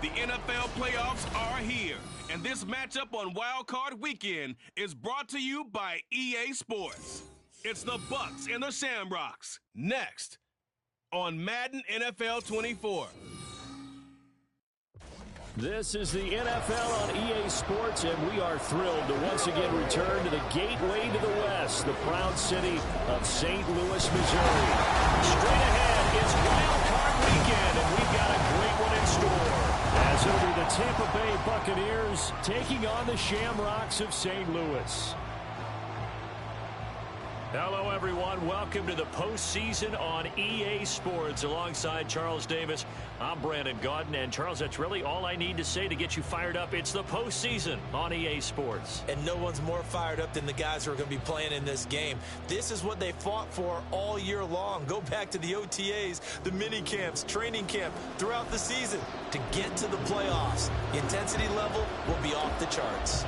The NFL playoffs are here, and this matchup on Wildcard Weekend is brought to you by EA Sports. It's the Bucs and the Shamrocks. Next on Madden NFL 24. This is the NFL on EA Sports, and we are thrilled to once again return to the gateway to the West, the proud city of St. Louis, Missouri. Straight ahead, it's Wildcard Weekend, and we've got a great one in store. As it'll be the Tampa Bay Buccaneers taking on the Shamrocks of St. Louis. Hello, everyone. Welcome to the postseason on EA Sports. Alongside Charles Davis, I'm Brandon Gaudin. And, Charles, that's really all I need to say to get you fired up. It's the postseason on EA Sports. And no one's more fired up than the guys who are going to be playing in this game. This is what they fought for all year long. Go back to the OTAs, the mini camps, training camp, throughout the season to get to the playoffs. The intensity level will be off the charts.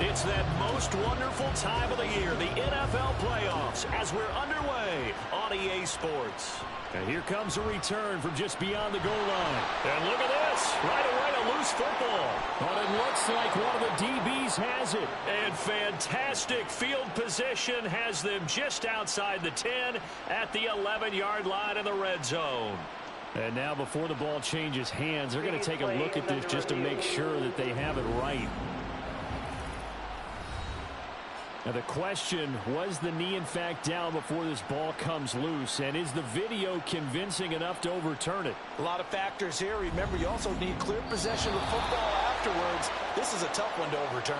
It's that most wonderful time of the year, the NFL playoffs, as we're underway on EA Sports. And here comes a return from just beyond the goal line. And look at this, right away a loose football. But it looks like one of the DBs has it. And fantastic field position has them just outside the 10 at the 11-yard line in the red zone. And now before the ball changes hands, they're going to take a look at this just to make sure that they have it right. Now the question, was the knee in fact down before this ball comes loose? And is the video convincing enough to overturn it? A lot of factors here. Remember, you also need clear possession of the football afterwards. This is a tough one to overturn.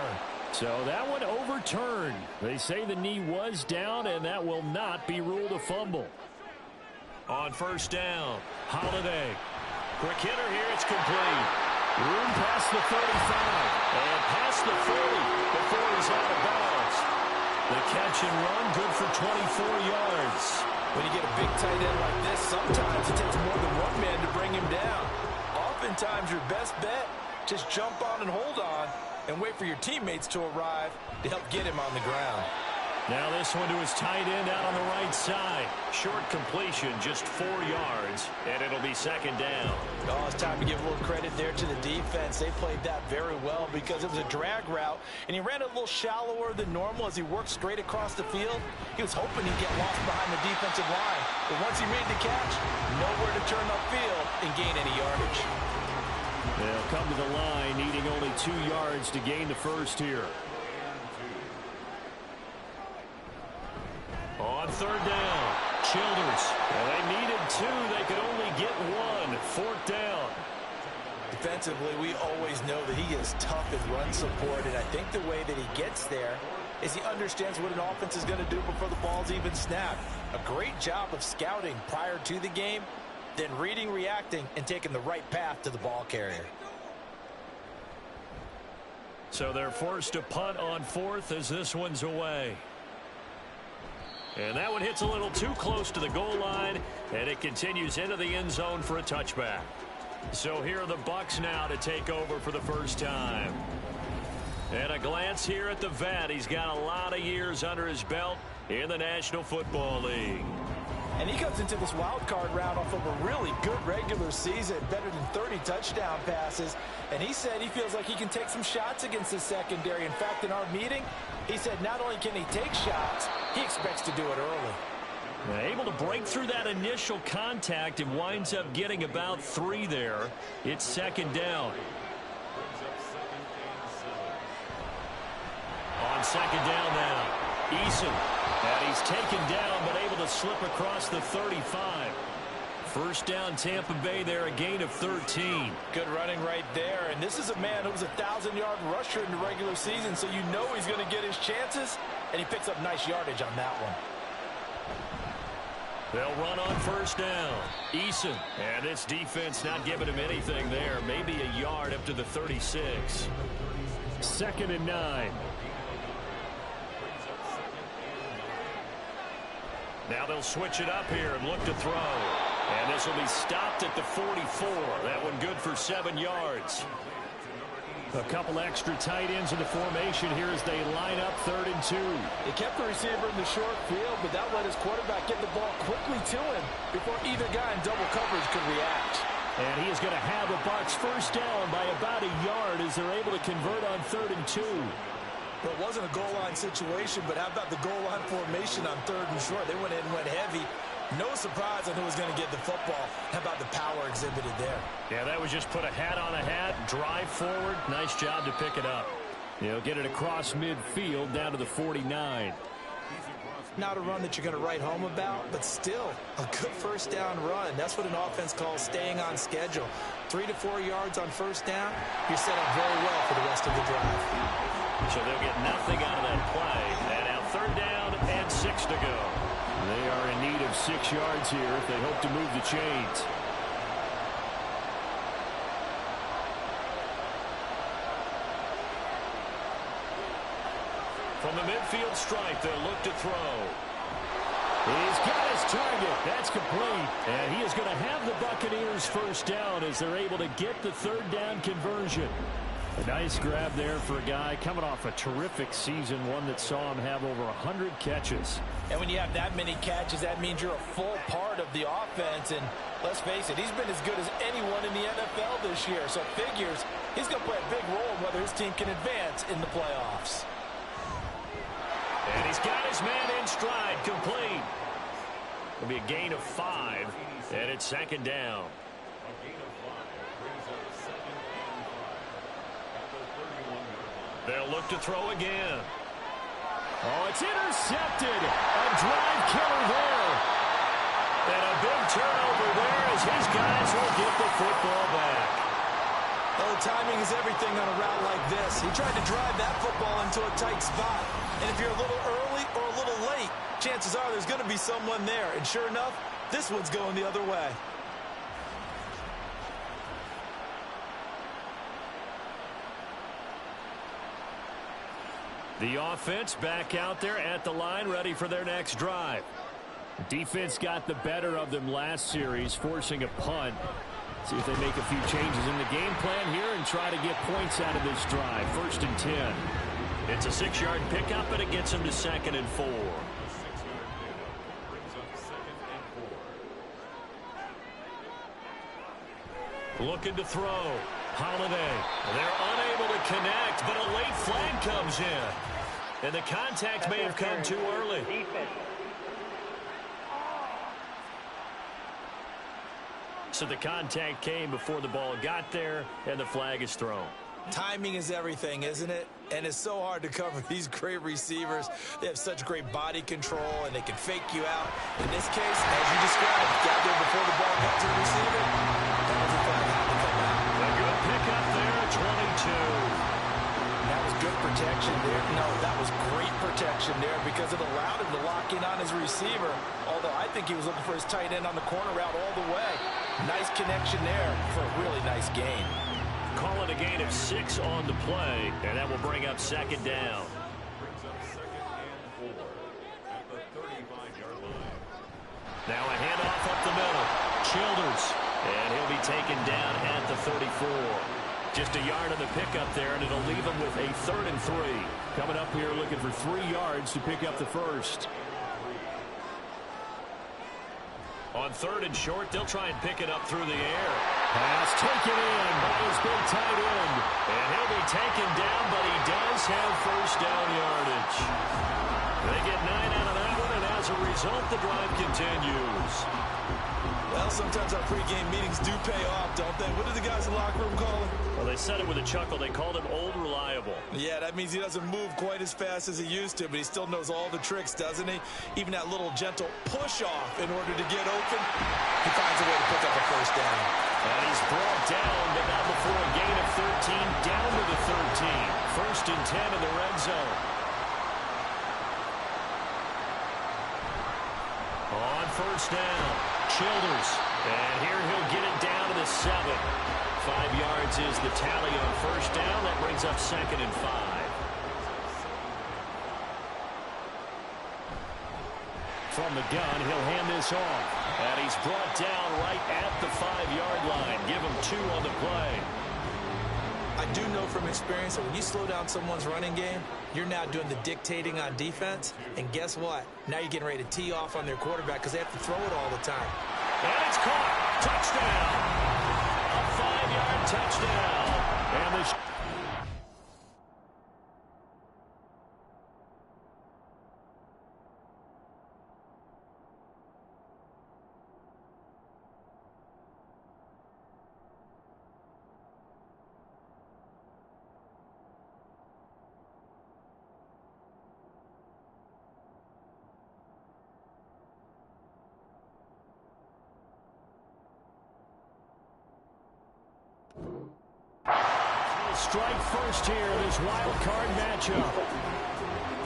So that one overturned. They say the knee was down, and that will not be ruled a fumble. On first down, Holiday. Quick hitter here, it's complete. Room past the 35, and past the 40 before he's out of bounds. The catch and run, good for 24 yards. When you get a big tight end like this, sometimes it takes more than one man to bring him down. Oftentimes, your best bet, just jump on and hold on and wait for your teammates to arrive to help get him on the ground. Now this one to his tight end out on the right side. Short completion, just 4 yards, and it'll be second down. Oh, it's time to give a little credit there to the defense. They played that very well because it was a drag route, and he ran a little shallower than normal as he worked straight across the field. He was hoping he'd get lost behind the defensive line, but once he made the catch, nowhere to turn upfield and gain any yardage. They'll come to the line, needing only 2 yards to gain the first here. On third down, Childers. Well, they needed 2. They could only get 1. Fourth down. Defensively, we always know that he is tough in run support, and I think the way that he gets there is he understands what an offense is going to do before the ball's even snapped. A great job of scouting prior to the game, then reading, reacting, and taking the right path to the ball carrier. So they're forced to punt on fourth as this one's away. And that one hits a little too close to the goal line, and it continues into the end zone for a touchback. So here are the Bucs now to take over for the first time. And a glance here at the vet. He's got a lot of years under his belt in the National Football League. And he comes into this wild card round off of a really good regular season, better than 30 touchdown passes. And he said he feels like he can take some shots against the secondary. In fact, in our meeting, he said not only can he take shots, he expects to do it early. Able to break through that initial contact and winds up getting about 3 there. It's second down. On second down now, Eason. And he's taken down, but able to slip across the 35. First down, Tampa Bay there, a gain of 13. Good running right there. And this is a man who was a 1,000-yard rusher in the regular season, so you know he's going to get his chances, and he picks up nice yardage on that one. They'll run on first down. Eason. And this defense not giving him anything there. Maybe a yard up to the 36. Second and 9. Now they'll switch it up here and look to throw. And this will be stopped at the 44. That one good for 7 yards. A couple extra tight ends in the formation here as they line up 3rd and 2. They kept the receiver in the short field, but that let his quarterback get the ball quickly to him before either guy in double coverage could react. And he is going to have the Bucs first down by about a yard as they're able to convert on 3rd and 2. Well, it wasn't a goal line situation, but how about the goal line formation on 3rd and short? They went in and went heavy. No surprise on who was going to get the football. How about the power exhibited there? Yeah, that was just put a hat on a hat, drive forward. Nice job to pick it up. He'll get it across midfield down to the 49. Not a run that you're going to write home about, but still a good first down run. That's what an offense calls staying on schedule. 3 to 4 yards on first down, you're set up very well for the rest of the drive. So they'll get nothing out of that play. And now 3rd down and 6 to go. They are in need of 6 yards here if they hope to move the chains. From the midfield stripe, they'll look to throw. He's got his target. That's complete. And he is going to have the Buccaneers first down as they're able to get the 3rd down conversion. A nice grab there for a guy coming off a terrific season, one that saw him have over 100 catches. And when you have that many catches, that means you're a full part of the offense. And let's face it, he's been as good as anyone in the NFL this year. So it figures he's going to play a big role in whether his team can advance in the playoffs. And he's got his man in stride, complete. It'll be a gain of 5, and it's 2nd down. They'll look to throw again. Oh, it's intercepted. A drive killer there. And a big turnover there as his guys will get the football back. Oh, timing is everything on a route like this. He tried to drive that football into a tight spot. And if you're a little early or a little late, chances are there's going to be someone there. And sure enough, this one's going the other way. The offense back out there at the line, ready for their next drive. Defense got the better of them last series, forcing a punt. See if they make a few changes in the game plan here and try to get points out of this drive. 1st and 10. It's a 6-yard pickup, and it gets them to 2nd and 4. Looking to throw. Holiday. They're unable to connect, but a late flag comes in. And the contact may have come too early. So the contact came before the ball got there, and the flag is thrown. Timing is everything, isn't it? And it's so hard to cover these great receivers. They have such great body control, and they can fake you out. In this case, as you described, got there before the ball got to the receiver. That was a flag had to come out. A good pickup there, 22. That was good protection there. No, that was great protection there because it allowed him to lock in on his receiver. Although I think he was looking for his tight end on the corner route all the way. Nice connection there for a really nice gain. Call it a gain of 6 on the play, and that will bring up 2nd down. Now a handoff up the middle. Childers, and he'll be taken down at the 34. Just a yard on the pickup there, and it'll leave him with a 3rd and 3. Coming up here looking for 3 yards to pick up the first. On 3rd and short, they'll try and pick it up through the air. Pass taken in by his big tight end. And he'll be taken down, but he does have first down yardage. They get 9 out of that one, and as a result, the drive continues. Well, sometimes our pregame meetings do pay off, don't they? What did the guys in the locker room call him? Well, they said it with a chuckle. They called him Old Reliable. Yeah, that means he doesn't move quite as fast as he used to, but he still knows all the tricks, doesn't he? Even that little gentle push-off in order to get open, he finds a way to pick up a first down. And he's brought down, but not before a gain of 13, down to the 13. 1st and 10 in the red zone. On 1st down, Childers. And here he'll get it down to the 7. 5 yards is the tally on 1st down. That brings up 2nd and 5. From the gun, he'll hand this off. And he's brought down right at the 5-yard line. Give him 2 on the play. I do know from experience that when you slow down someone's running game, you're now doing the dictating on defense. And guess what? Now you're getting ready to tee off on their quarterback because they have to throw it all the time. And it's caught. Touchdown. A 5-yard touchdown. And the strike first here in this wild card matchup.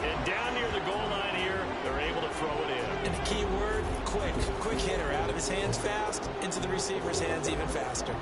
And down near the goal line here, they're able to throw it in. And the key word, quick. Quick hitter. Out of his hands fast, into the receiver's hands even faster.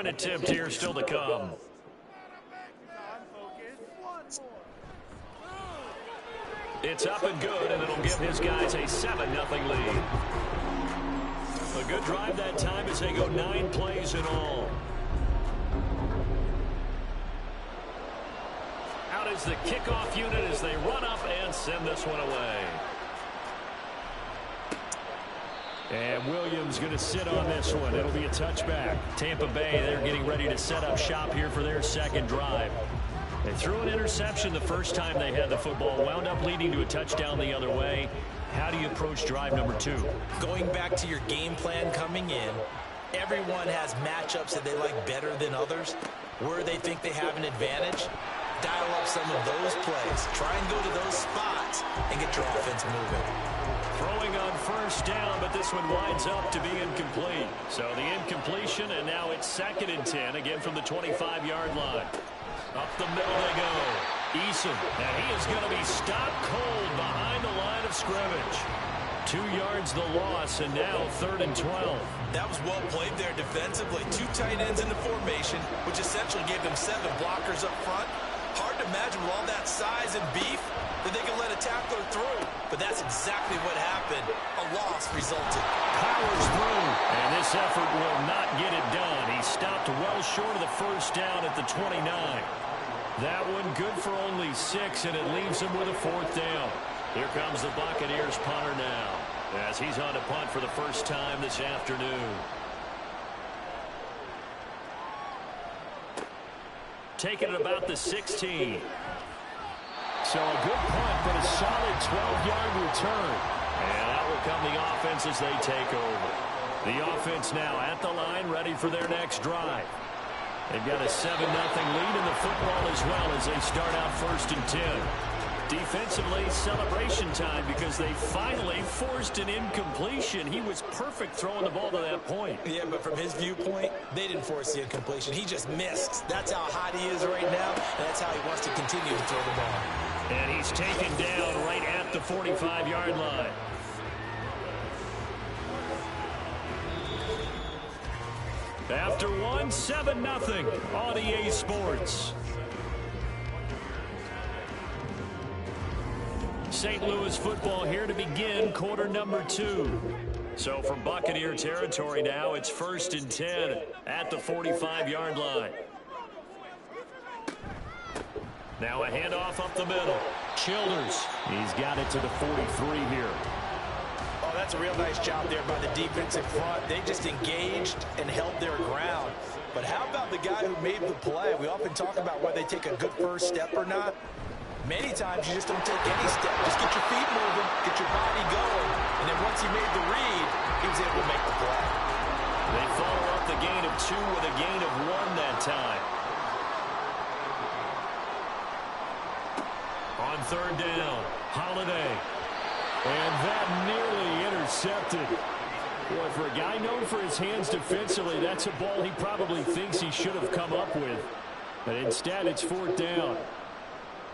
point attempt here still to come. It's up and good, and it'll give his guys a 7-0 lead. A good drive that time as they go 9 plays in all. Out is the kickoff unit as they run up and send this one away. And Williams going to sit on this one. It'll be a touchback. Tampa Bay, they're getting ready to set up shop here for their second drive. They threw an interception the first time they had the football, wound up leading to a touchdown the other way. How do you approach drive number 2? Going back to your game plan coming in, everyone has matchups that they like better than others. Where they think they have an advantage, dial up some of those plays. Try and go to those spots and get your offense moving. Throwing on first down, but this one winds up to be incomplete. So the incompletion, and now it's 2nd and 10, again from the 25-yard line. Up the middle they go. Eason, and he is going to be stopped cold behind the line of scrimmage. 2 yards the loss, and now 3rd and 12. That was well played there defensively. 2 tight ends in the formation, which essentially gave them 7 blockers up front. Hard to imagine with all that size and beef that they can let a tackler through. But that's exactly what happened. A loss resulted. Powers through, and this effort will not get it done. He stopped well short of the first down at the 29. That one good for only 6, and it leaves him with a 4th down. Here comes the Buccaneers punter now, as he's on to punt for the first time this afternoon. Taking it about the 16. So a good punt, but a solid 12-yard return. And out will come the offense as they take over. The offense now at the line, ready for their next drive. They've got a 7-0 lead in the football as well as they start out 1st and 10. Defensively, celebration time because they finally forced an incompletion. He was perfect throwing the ball to that point. Yeah, but from his viewpoint, they didn't force the incompletion. He just missed. That's how hot he is right now, and that's how he wants to continue to throw the ball. And he's taken down right at the 45-yard line. After one, 7-0 on EA Sports. St. Louis football here to begin quarter number 2. So from Buccaneer territory now, it's 1st and 10 at the 45-yard line. Now a handoff up the middle. Childers, he's got it to the 43 here. Oh, that's a real nice job there by the defensive front. They just engaged and held their ground. But how about the guy who made the play? We often talk about whether they take a good first step or not. Many times you just don't take any step. Just get your feet moving, get your body going. And then once he made the read, he was able to make the play. They follow up the gain of 2 with a gain of 1 that time. On 3rd down, Holiday. And that nearly intercepted. Boy, for a guy known for his hands defensively, that's a ball he probably thinks he should have come up with. But instead, it's 4th down.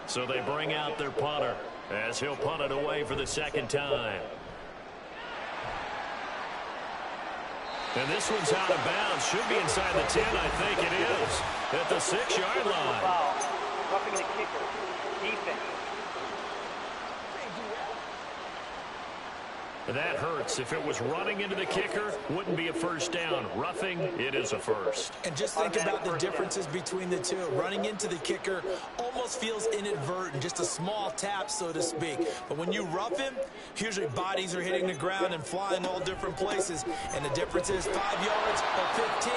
So they bring out their punter as he'll punt it away for the 2nd time. And this one's out of bounds. Should be inside the 10, I think it is. At the 6-yard line. Foul. Roughing the kicker. Defense. That hurts. If it was running into the kicker, wouldn't be a first down. Roughing, it is a first. And just think about the differences between the two. Running into the kicker almost feels inadvertent, just a small tap, so to speak. But when you rough him, usually bodies are hitting the ground and flying all different places. And the difference is 5 yards or 15.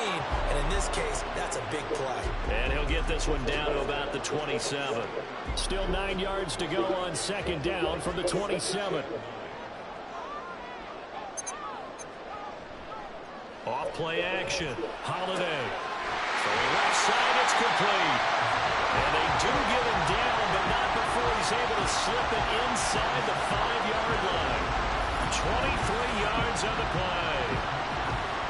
And in this case, that's a big play. And he'll get this one down to about the 27. Still 9 yards to go on 2nd down from the 27. Off play action. Holiday. Throwing left side, it's complete. And they do get him down, but not before he's able to slip it inside the 5-yard line. 23 yards on the play.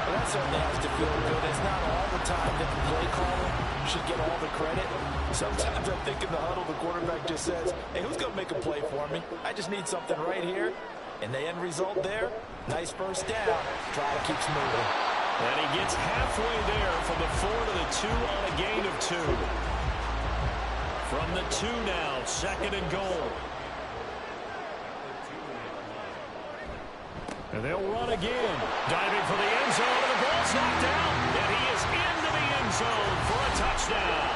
Well, that certainly has to feel good. It's not all the time that the play caller should get all the credit. Sometimes I think in the huddle, the quarterback just says, hey, who's going to make a play for me? I just need something right here. And the end result there, nice first down. Trial keeps moving. And he gets halfway there from the 4 to the 2 on a gain of 2. From the 2 now, 2nd and goal. And they'll run again. Diving for the end zone, and the ball's knocked out. And he is into the end zone for a touchdown.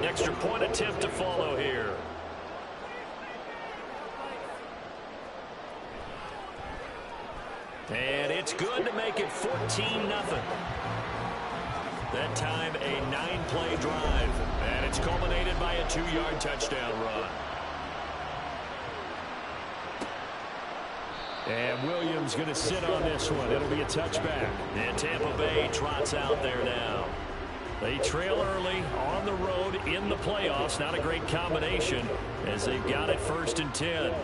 Extra point attempt to follow here. And it's good to make it 14-0. That time a 9-play drive. And it's culminated by a 2-yard touchdown run. And Williams going to sit on this one. It'll be a touchback. And Tampa Bay trots out there now. They trail early on the road in the playoffs. Not a great combination as they've got it 1st and 10.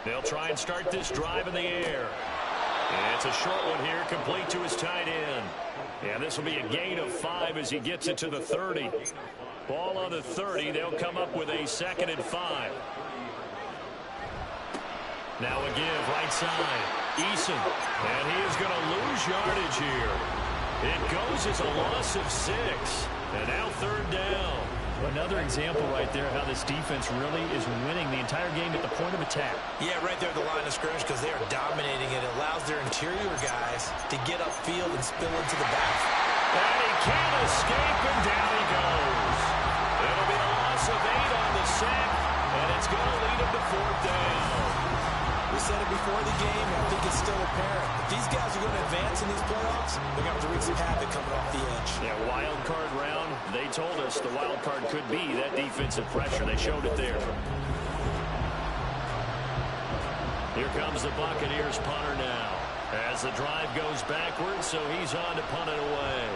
They'll try and start this drive in the air. And it's a short one here, complete to his tight end. And this will be a gain of 5 as he gets it to the 30. Ball on the 30. They'll come up with a 2nd and 5. Now a give right side. Eason. And he is going to lose yardage here. It goes as a loss of 6. And now 3rd down. Another example right there how this defense really is winning the entire game at the point of attack. Yeah, right there at the line of scrimmage because they are dominating it. It allows their interior guys to get upfield and spill into the back. And he can't escape, and down he goes. It'll be a loss of 8 on the sack, and it's going to lead him to 4th down. We said it before the game, and I think it's still apparent. If these guys are going to advance in these playoffs, they're going to have to wreak some havoc coming off the edge. Yeah, wild card round, they told us the wild card could be that defensive pressure. They showed it there. Here comes the Buccaneers punter now. As the drive goes backwards, so he's on to punt it away.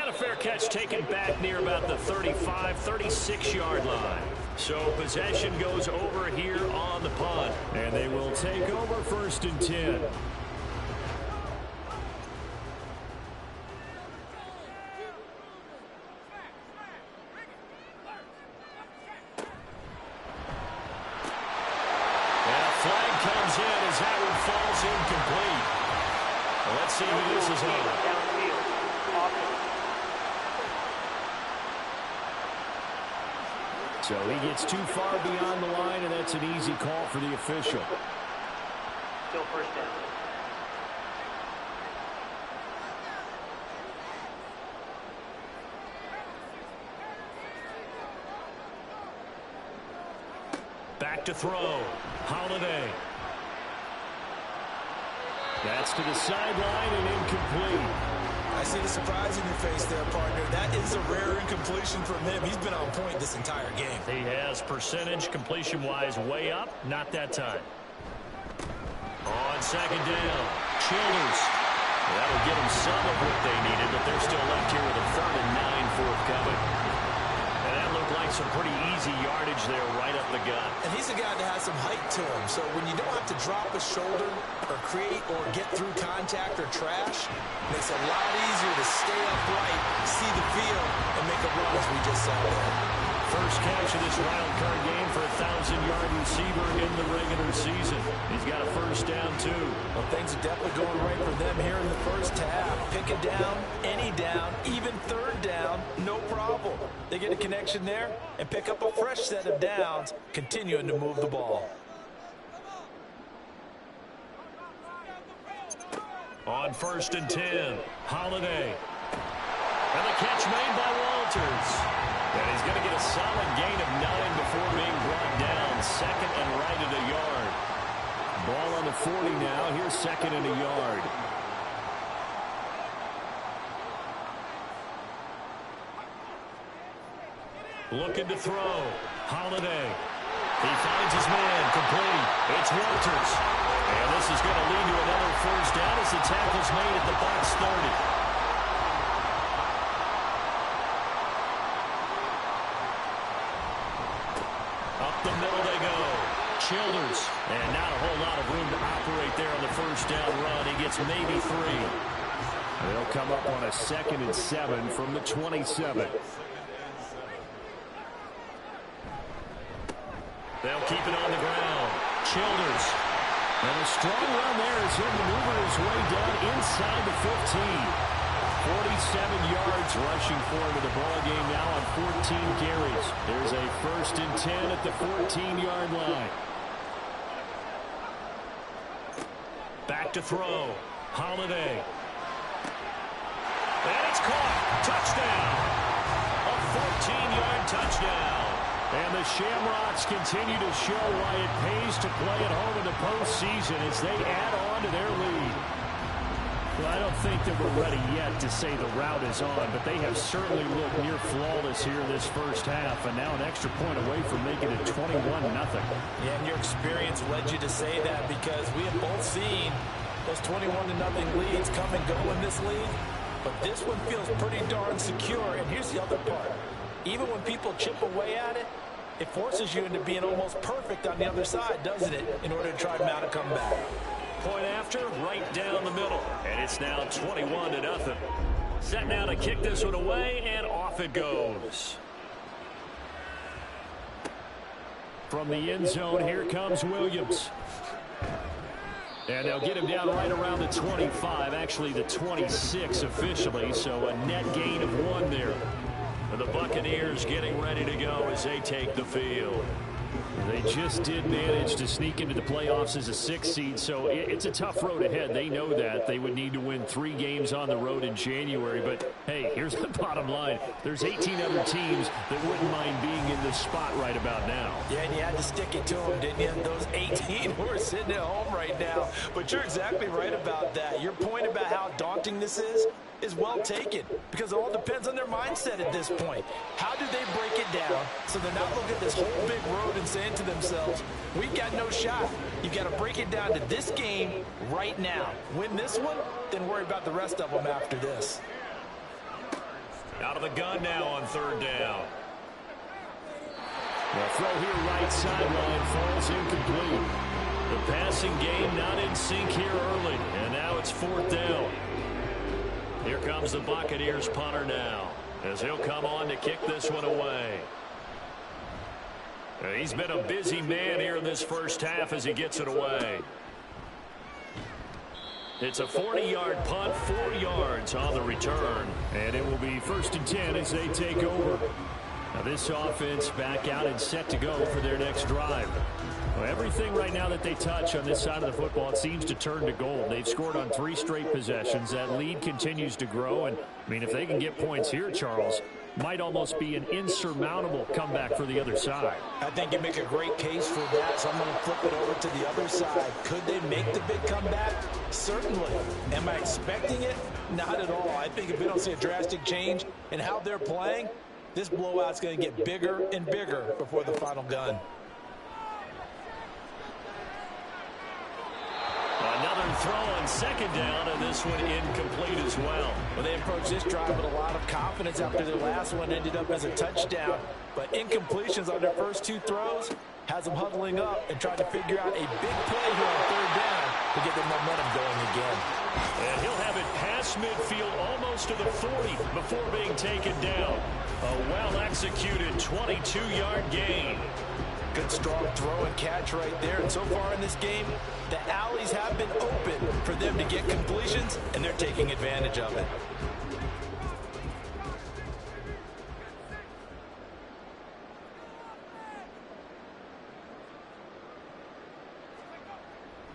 And a fair catch taken back near about the 35, 36-yard line. So possession goes over here on the punt. And they will take over 1st and 10. Incomplete. Well, let's see who this is on. So he gets too far beyond the line, and that's an easy call for the official. Still 1st down. Back to throw. Holiday. That's to the sideline and incomplete. I see the surprise in your face there, partner. That is a rare incompletion from him. He's been on point this entire game. He has percentage completion-wise way up. Not that time. On 2nd down. Childers. That'll get them some of what they needed, but they're still left here with a 3rd and 9 forthcoming. And that looked like some pretty easy yardage there right up the gut. And he's a guy that has some height to him. So when you don't have to drop a shoulder or create or get through contact or trash, it makes it a lot easier to stay upright, see the field, and make a run as we just saw there. First catch of this wild card game for a 1,000-yard receiver in the regular season. He's got a 1st down, too. Well, things are definitely going right for them here in the 1st half. Pick a down, any down, even 3rd down, no problem. They get a connection there and pick up a fresh set of downs, continuing to move the ball. On 1st and 10, Holiday. And the catch made by Walters. And he's going to get a solid gain of 9 before being brought down. 2nd and right at a yard. Ball on the 40 now. Here's 2nd and a yard. Looking to throw. Holiday. He finds his man. Complete. It's Walters. And this is going to lead to another first down as the tackle's made at the Bucs 30. The middle they go. Childers. And not a whole lot of room to operate there on the first down run. He gets maybe 3. They'll come up on a 2nd and 7 from the 27. They'll keep it on the ground. Childers. And a strong run there as he'll maneuver his way down inside the 15. 47 yards rushing for him in the ball game now on 14 carries. There's a 1st and 10 at the 14-yard line. Back to throw. Holiday. And it's caught. Touchdown. A 14-yard touchdown. And the Shamrocks continue to show why it pays to play at home in the postseason as they add on to their lead. Well, I don't think that we're ready yet to say the route is on, but they have certainly looked near flawless here this first half, and now an extra point away from making it 21-0. Yeah, and your experience led you to say that because we have both seen those 21-0 leads come and go in this league, but this one feels pretty darn secure, and here's the other part. Even when people chip away at it, it forces you into being almost perfect on the other side, doesn't it, in order to try to mount a comeback. Point after, right down the middle. And it's now 21-0. Set now to kick this one away, and off it goes. From the end zone, here comes Williams. And they'll get him down right around the 25, actually the 26 officially, so a net gain of 1 there. And the Buccaneers getting ready to go as they take the field. They just did manage to sneak into the playoffs as a 6th seed, so it's a tough road ahead. They know that. They would need to win 3 games on the road in January. But, hey, here's the bottom line. There's 18 other teams that wouldn't mind being in this spot right about now. Yeah, and you had to stick it to them, didn't you? Those 18 who are sitting at home right now. But you're exactly right about that. Your point about how daunting this is well taken because it all depends on their mindset at this point. How do they break it down so they're not looking at this whole big road and saying to themselves, we've got no shot. You've got to break it down to this game right now. Win this one, then worry about the rest of them after this. Out of the gun now on 3rd down. The throw here right sideline falls incomplete. The passing game not in sync here early, and now it's 4th down. Here comes the Buccaneers punter now as he'll come on to kick this one away. He's been a busy man here in this first half as he gets it away. It's a 40-yard punt, 4 yards on the return. And it will be 1st and 10 as they take over. Now this offense back out and set to go for their next drive. Well, everything right now that they touch on this side of the football, it seems to turn to gold. They've scored on 3 straight possessions. That lead continues to grow. And, I mean, if they can get points here, Charles, might almost be an insurmountable comeback for the other side. I think you make a great case for that, so I'm going to flip it over to the other side. Could they make the big comeback? Certainly. Am I expecting it? Not at all. I think if we don't see a drastic change in how they're playing, this blowout's going to get bigger and bigger before the final gun. Another throw on 2nd down, and this one incomplete as well. Well, they approached this drive with a lot of confidence after their last one ended up as a touchdown. But incompletions on their first 2 throws has them huddling up and trying to figure out a big play here on 3rd down to get their momentum going again. And he'll have it past midfield almost to the 40 before being taken down. A well-executed 22-yard gain. Good strong throw and catch right there. And so far in this game, the alleys have been open for them to get completions, and they're taking advantage of it.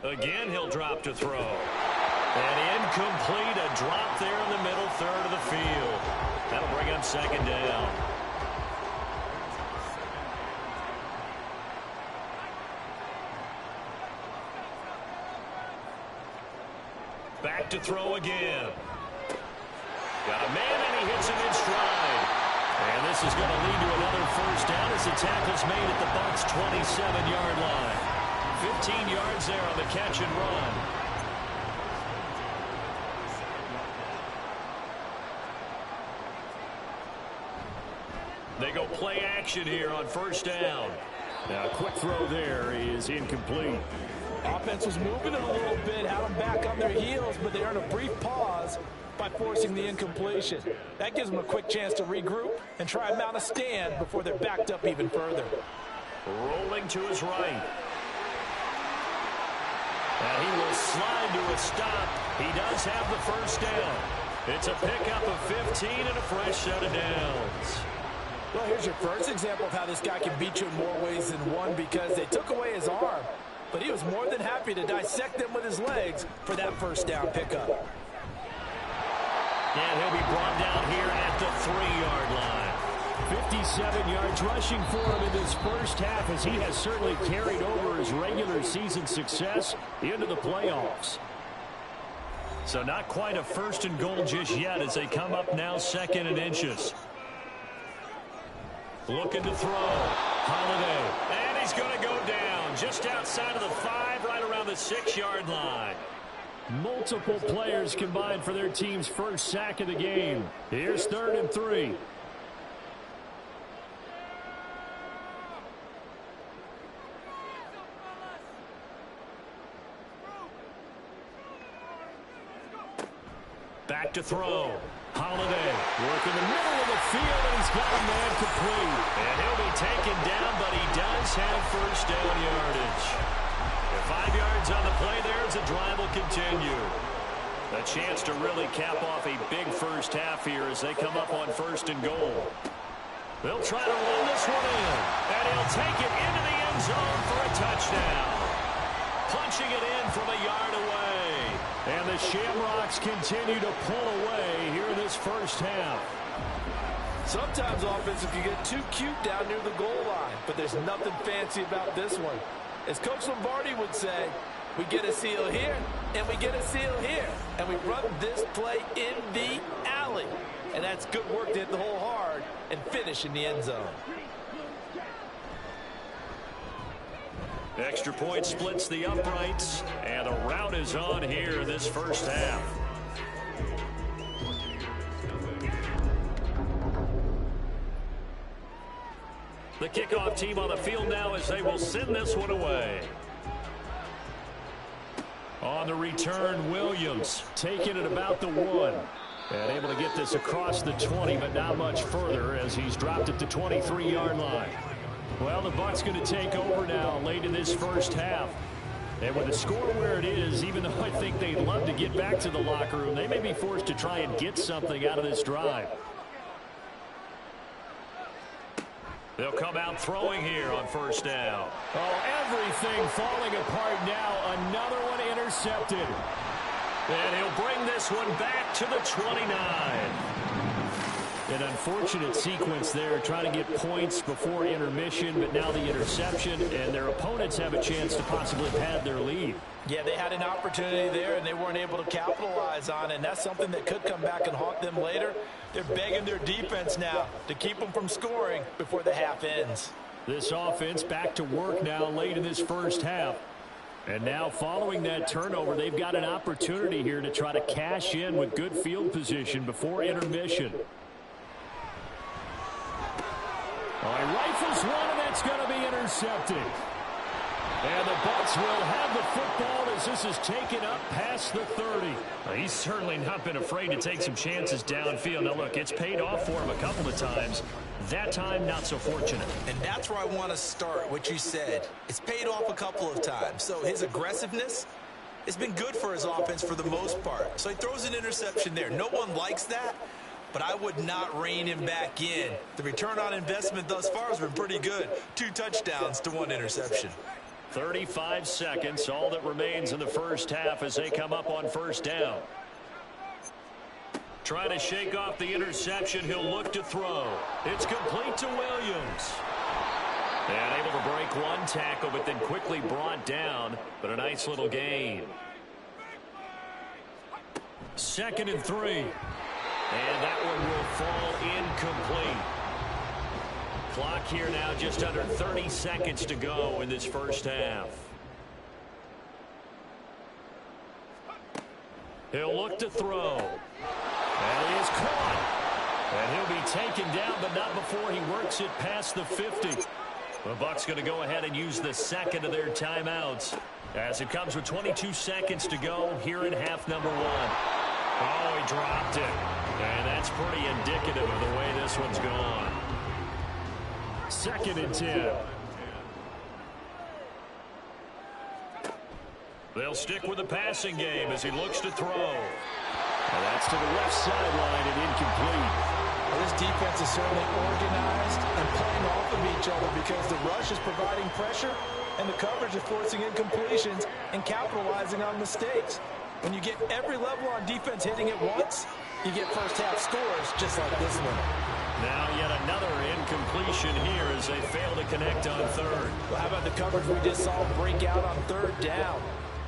Again, he'll drop to throw. And incomplete, a drop there in the middle 3rd of the field. That'll bring up 2nd down. Back to throw again. Got a man, and he hits him in stride. And this is going to lead to another first down as the tackle's made at the Bucs' 27-yard line. 15 yards there on the catch and run. They go play action here on first down. Now, a quick throw there is incomplete. Offense was moving it a little bit, had them back on their heels, but they earned a brief pause by forcing the incompletion. That gives them a quick chance to regroup and try and mount a stand before they're backed up even further. Rolling to his right. And he will slide to a stop. He does have the first down. It's a pickup of 15 and a fresh set of downs. Well, here's your first example of how this guy can beat you in more ways than one, because they took away his arm, but he was more than happy to dissect them with his legs for that first down pickup. And he'll be brought down here at the 3-yard line. 57 yards rushing for him in this first half, as he has certainly carried over his regular season success into the playoffs. So not quite a first and goal just yet as they come up now 2nd and inches. Looking to throw. Holiday. And he's going to go down just outside of the 5, right around the 6-yard line. Multiple players combined for their team's first sack of the game. Here's 3rd and 3. Back to throw. Holiday working the middle of the field, and he's got a man complete. And he'll be taken down, but he does have first down yardage. 5 yards on the play there as the drive will continue. A chance to really cap off a big first half here as they come up on 1st and goal. They'll try to run this one in, and he'll take it into the end zone for a touchdown. Punching it in from a yard away. And the Shamrocks continue to pull away here in this first half. Sometimes offense can get too cute down near the goal line, but there's nothing fancy about this one. As Coach Lombardi would say, we get a seal here, and we get a seal here, and we run this play in the alley. And that's good work to hit the hole hard and finish in the end zone. Extra point splits the uprights, and the route is on here this first half. The kickoff team on the field now as they will send this one away. On the return, Williams taking it about the 1. And able to get this across the 20, but not much further as he's dropped it to 23-yard line. Well, the Bucs going to take over now late in this first half. And with the score where it is, even though I think they'd love to get back to the locker room, they may be forced to try and get something out of this drive. They'll come out throwing here on first down. Oh, everything falling apart now. Another one intercepted. And he'll bring this one back to the 29. An unfortunate sequence there, trying to get points before intermission, but now the interception, and their opponents have a chance to possibly pad their lead. Yeah, they had an opportunity there, and they weren't able to capitalize on it, and that's something that could come back and haunt them later. They're begging their defense now to keep them from scoring before the half ends. This offense back to work now late in this first half. And now following that turnover, they've got an opportunity here to try to cash in with good field position before intermission. Oh, he rifles one, and that's going to be intercepted. And the Bucs will have the football as this is taken up past the 30. Well, he's certainly not been afraid to take some chances downfield. Now, look, it's paid off for him a couple of times. That time, not so fortunate. And that's where I want to start, what you said. It's paid off a couple of times. So his aggressiveness has been good for his offense for the most part. So he throws an interception there. No one likes that, but I would not rein him back in. The return on investment thus far has been pretty good. 2 touchdowns to 1 interception. 35 seconds, all that remains in the first half as they come up on first down. Trying to shake off the interception, he'll look to throw. It's complete to Williams. And able to break one tackle, but then quickly brought down, but a nice little gain. 2nd and 3. And that one will fall incomplete. Clock here now just under 30 seconds to go in this first half. He'll look to throw. And he is caught. And he'll be taken down, but not before he works it past the 50. The Bucs going to go ahead and use the second of their timeouts as it comes with 22 seconds to go here in half number 1. Oh, he dropped it. And that's pretty indicative of the way this one's gone. 2nd and 10. They'll stick with the passing game as he looks to throw. And that's to the left sideline and incomplete. Well, this defense is certainly organized and playing off of each other because the rush is providing pressure and the coverage is forcing incompletions and capitalizing on mistakes. When you get every level on defense hitting it once, you get first half scores just like this one. Now yet another incompletion here as they fail to connect on 3rd. Well, how about the coverage we just saw break out on 3rd down?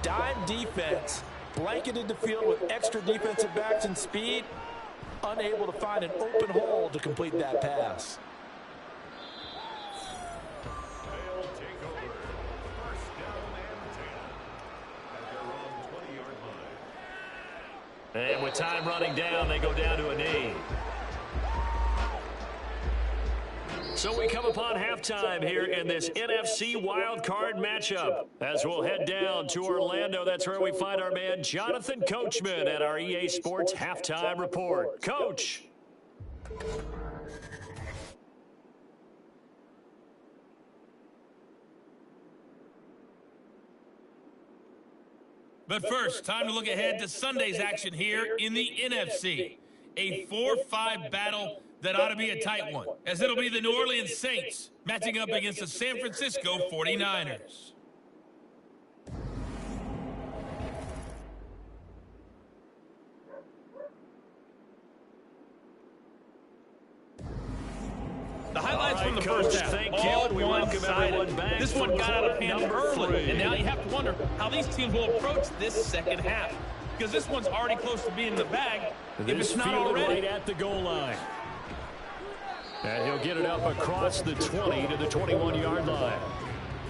Dime defense, blanketed the field with extra defensive backs and speed, unable to find an open hole to complete that pass. They'll take over. 1st down and 10 at their own 20-yard line. And with time running down, they go down to a knee. So we come upon halftime here in this NFC Wildcard matchup. As we'll head down to Orlando, that's where we find our man Jonathan Coachman at our EA Sports Halftime Report. Coach. But first, time to look ahead to Sunday's action here in the NFC. A 4-5 battle that ought to be a tight one, as it'll be the New Orleans Saints matching up against the San Francisco 49ers. The highlights from the first half. Thank all you. We welcome everyone back. This one got out of hand early, 3. and now you have to wonder how these teams will approach this second half, because this one's already close to being in the bag if it's not already. Right at the goal line. And he'll get it up across the 20 to the 21-yard line.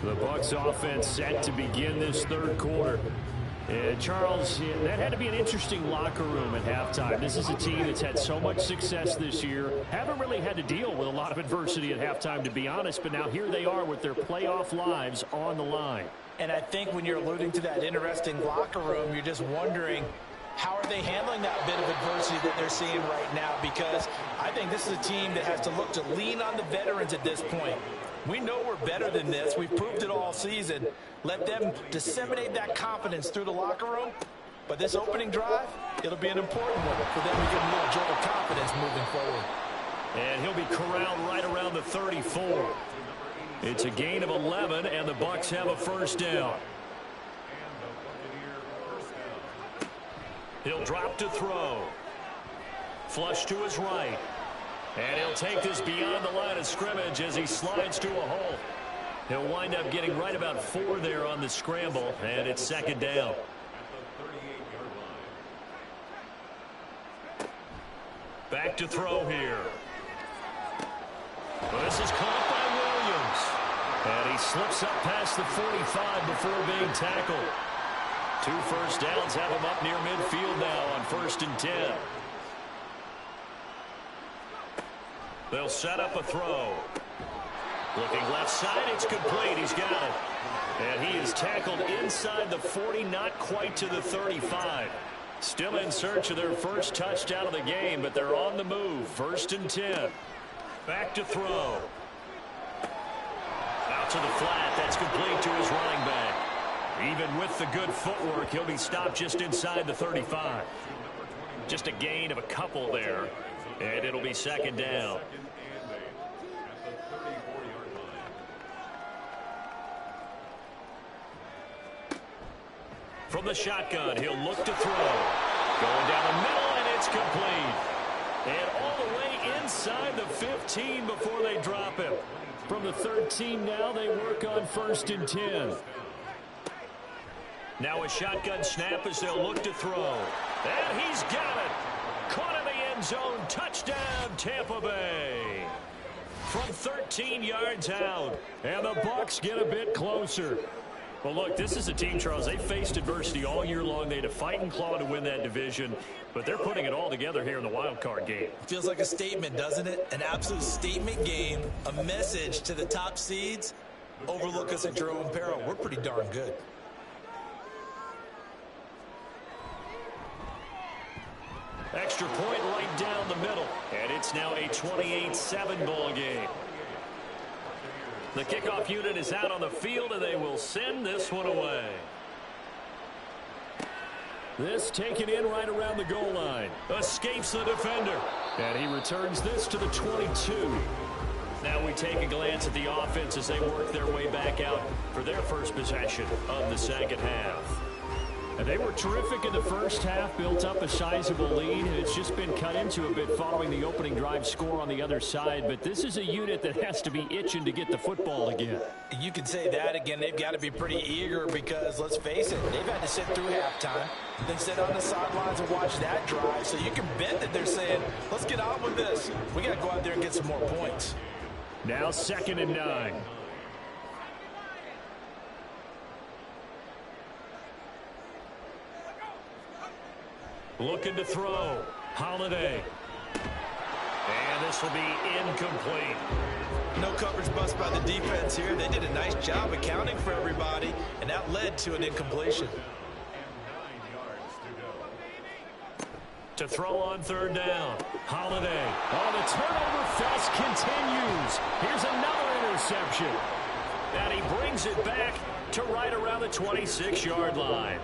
The Bucs offense set to begin this 3rd quarter. Charles, that had to be an interesting locker room at halftime. This is a team that's had so much success this year. Haven't really had to deal with a lot of adversity at halftime, to be honest. But now here they are with their playoff lives on the line. And I think when you're alluding to that interesting locker room, you're just wondering, how are they handling that bit of adversity that they're seeing right now? Because I think this is a team that has to look to lean on the veterans at this point. We know we're better than this. We've proved it all season. Let them disseminate that confidence through the locker room. But this opening drive, it'll be an important one for them to get a little jolt of confidence moving forward. And he'll be corralled right around the 34. It's a gain of 11, and the Bucs have a 1st down. He'll drop to throw. Flush to his right. And he'll take this beyond the line of scrimmage as he slides to a hole. He'll wind up getting right about 4 there on the scramble, and it's 2nd down. Back to throw here. Well, this is caught by Williams. And he slips up past the 45 before being tackled. 2 first downs have him up near midfield now on 1st and 10. They'll set up a throw. Looking left side, it's complete. He's got it. And he is tackled inside the 40, not quite to the 35. Still in search of their first touchdown of the game, but they're on the move. 1st and 10. Back to throw. Out to the flat. That's complete to his running back. Even with the good footwork, he'll be stopped just inside the 35. Just a gain of a couple there. And it'll be 2nd down. From the shotgun, he'll look to throw. Going down the middle, and it's complete. And all the way inside the 15 before they drop him. From the 13 now, they work on 1st and 10. Now a shotgun snap as they'll look to throw. And he's got it. Caught in the end zone. Touchdown, Tampa Bay. From 13 yards out. And the Bucs get a bit closer. Well, look, this is a team, Charles. They faced adversity all year long. They had to fight and claw to win that division, but they're putting it all together here in the wild card game. Feels like a statement, doesn't it? An absolute statement game, a message to the top seeds. Overlook us at your own peril. We're pretty darn good. Extra point right down the middle, and it's now a 28-7 ball game. The kickoff unit is out on the field, and they will send this one away. This taken in right around the goal line. Escapes the defender. And he returns this to the 22. Now we take a glance at the offense as they work their way back out for their first possession of the second half. And they were terrific in the first half, built up a sizable lead, and it's just been cut into a bit following the opening drive score on the other side. But this is a unit that has to be itching to get the football again. You can say that again. They've got to be pretty eager because, let's face it, they've had to sit through halftime, then sit on the sidelines and watch that drive. So you can bet that they're saying, let's get on with this. We got to go out there and get some more points. Now 2nd and 9. Looking to throw. Holiday. And this will be incomplete. No coverage bust by the defense here. They did a nice job accounting for everybody, and that led to an incompletion. To throw on 3rd down. Holiday. Oh, the turnover fest continues. Here's another interception. And he brings it back to right around the 26-yard line.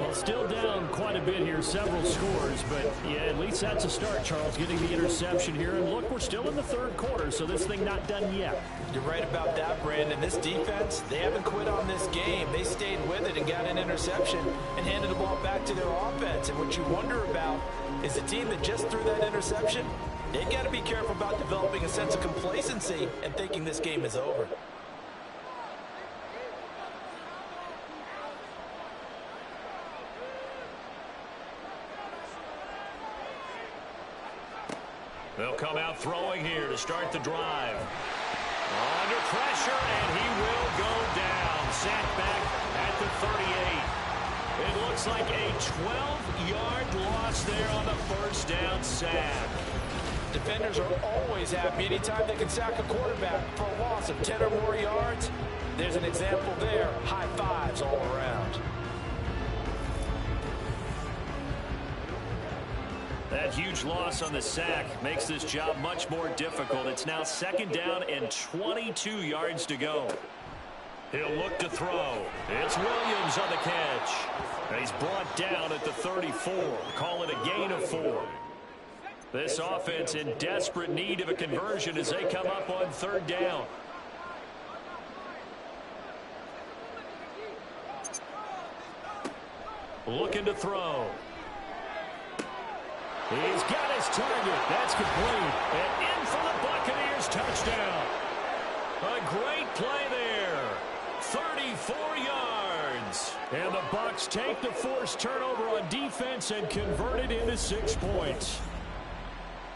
Well, still down quite a bit here, several scores, but yeah, at least that's a start, Charles, getting the interception here. And look, we're still in the 3rd quarter, so this thing not done yet. You're right about that, Brandon. This defense, they haven't quit on this game. They stayed with it and got an interception and handed the ball back to their offense. And what you wonder about is the team that just threw that interception, they got to be careful about developing a sense of complacency and thinking this game is over. They'll come out throwing here to start the drive. Under pressure, and he will go down. Sacked back at the 38. It looks like a 12-yard loss there on the first down sack. Defenders are always happy anytime they can sack a quarterback for a loss of 10 or more yards. There's an example there. High fives all around. That huge loss on the sack makes this job much more difficult. It's now 2nd down and 22 yards to go. He'll look to throw. It's Williams on the catch. And he's brought down at the 34. Call it a gain of 4. This offense in desperate need of a conversion as they come up on 3rd down. Looking to throw. He's got his target. That's complete. And in for the Buccaneers touchdown. A great play there. 34 yards. And the Bucs take the forced turnover on defense and convert it into 6 points.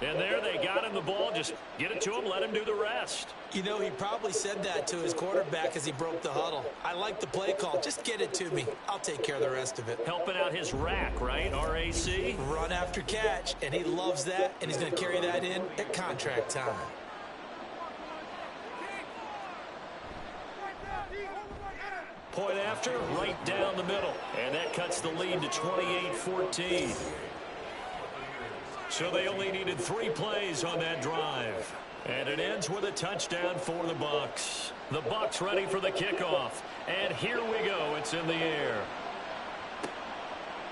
And there they got him the ball. Just get it to him, let him do the rest. You know, he probably said that to his quarterback as he broke the huddle. I like the play call. Just get it to me. I'll take care of the rest of it. Helping out his rack, right? RAC? Run after catch, and he loves that, and he's going to carry that in at contract time. Point after, right down the middle. And that cuts the lead to 28-14. So they only needed 3 plays on that drive. And it ends with a touchdown for the Bucs. The Bucs ready for the kickoff. And here we go. It's in the air.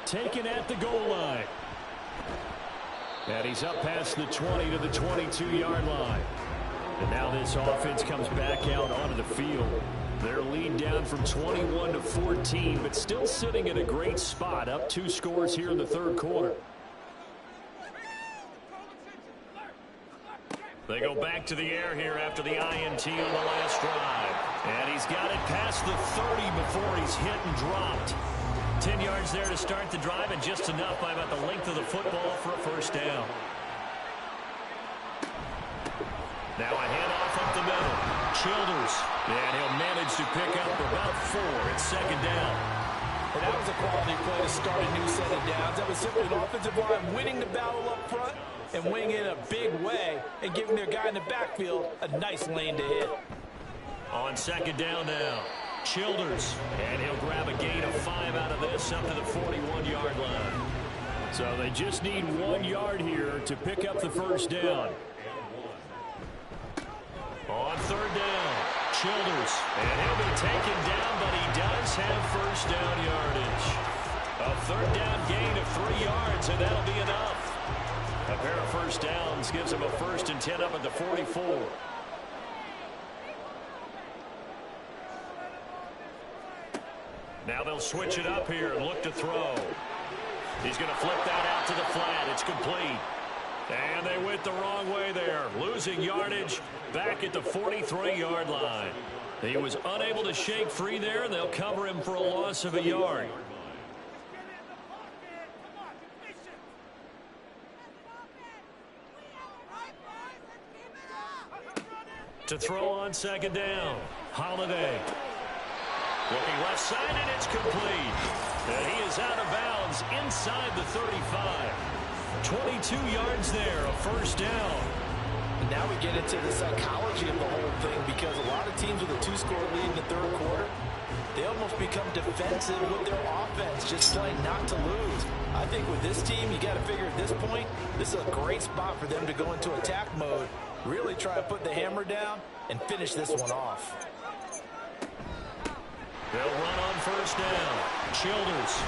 Taken at the goal line. And he's up past the 20 to the 22-yard line. And now this offense comes back out onto the field. Their lead down from 21 to 14, but still sitting in a great spot. Up 2 scores here in the 3rd quarter. They go back to the air here after the INT on the last drive. And he's got it past the 30 before he's hit and dropped. 10 yards there to start the drive, and just enough by about the length of the football for a first down. Now a handoff up the middle. Childers. And he'll manage to pick up about 4 at second down. And that was a quality play to start a new set of downs. That was simply an offensive line winning the battle up front and winning in a big way and giving their guy in the backfield a nice lane to hit. On second down now, Childers. And he'll grab a gain of 5 out of this up to the 41-yard line. So they just need 1 yard here to pick up the first down. On third down, Childers. And he'll be taken down, but he does have first down yardage. A third down gain of 3 yards, and that'll be enough. A pair of first downs gives him a 1st and 10 up at the 44. Now they'll switch it up here and look to throw. He's going to flip that out to the flat. It's complete. And they went the wrong way there, losing yardage back at the 43-yard line. He was unable to shake free there, and they'll cover him for a loss of a yard. To throw on second down, Holiday. Looking left side, and it's complete. And he is out of bounds inside the 35. 22 yards there, a first down. And now we get into the psychology of the whole thing, because a lot of teams with a 2-score lead in the third quarter, they almost become defensive with their offense, just playing not to lose. I think with this team, you got to figure at this point, this is a great spot for them to go into attack mode, really try to put the hammer down and finish this one off. They'll run on first down. Childers.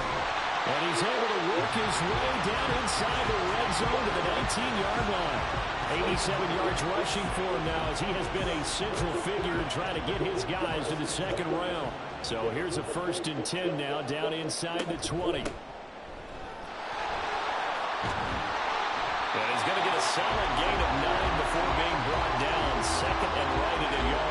And he's able to work his way down inside the red zone to the 19-yard line. 87 yards rushing for him now, as he has been a central figure in trying to get his guys to the second round. So here's a 1st and 10 now, down inside the 20. And he's going to get a solid gain of 9 before being brought down. Second and right at a yard.